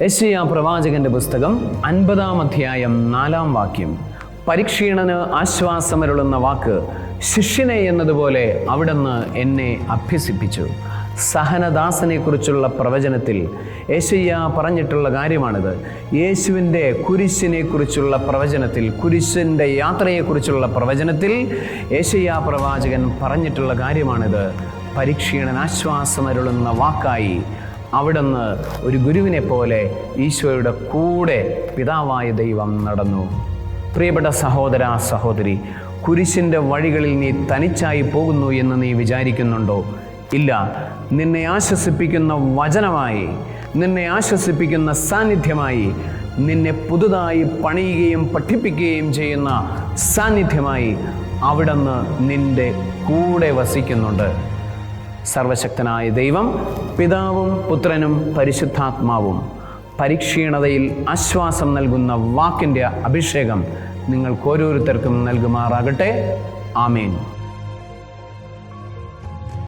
യെശയ്യാ പ്രവാചകന്റെ പുസ്തകം 50-ാം അധ്യായം 4-ാം വാക്യം. പരിക്ഷീണന് ആശ്വാസമരുളുന്ന വാക്ക്, ശിഷ്യനെ എന്നതുപോലെ അവിടുന്ന് എന്നെ അഭ്യസിപ്പിച്ചു. സഹനദാസനെക്കുറിച്ചുള്ള പ്രവചനത്തിൽ യെശയ്യാ പറഞ്ഞിട്ടുള്ള കാര്യമാണിത്. യേശുവിൻ്റെ കുരിശിനെക്കുറിച്ചുള്ള പ്രവചനത്തിൽ, കുരിശിൻ്റെ യാത്രയെക്കുറിച്ചുള്ള പ്രവചനത്തിൽ യെശയ്യാ പ്രവാചകൻ പറഞ്ഞിട്ടുള്ള കാര്യമാണിത്. പരിക്ഷീണൻ ആശ്വാസമരുളുന്ന വാക്കായി അവിടുന്ന് ഒരു ഗുരുവിനെ പോലെ ഈശോയുടെ കൂടെ പിതാവായ ദൈവം നടന്നു. പ്രിയപ്പെട്ട സഹോദര സഹോദരി, കുരിശിൻ്റെ വഴികളിൽ നീ തനിച്ചായി പോകുന്നു എന്ന് നീ വിചാരിക്കുന്നുണ്ടോ? ഇല്ല. നിന്നെ ആശ്വസിപ്പിക്കുന്ന വചനമായി, നിന്നെ ആശ്വസിപ്പിക്കുന്ന സാന്നിധ്യമായി, നിന്നെ പുതുതായി പണിയുകയും പഠിപ്പിക്കുകയും ചെയ്യുന്ന സാന്നിധ്യമായി അവിടുന്ന് നിന്റെ കൂടെ വസിക്കുന്നുണ്ട്. സർവശക്തനായ ദൈവം, പിതാവും പുത്രനും പരിശുദ്ധാത്മാവും പരിക്ഷീണതയിൽ ആശ്വാസം നൽകുന്ന വാക്കിൻ്റെ അഭിഷേകം നിങ്ങൾക്ക് ഓരോരുത്തർക്കും നൽകുമാറാകട്ടെ. ആമേൻ.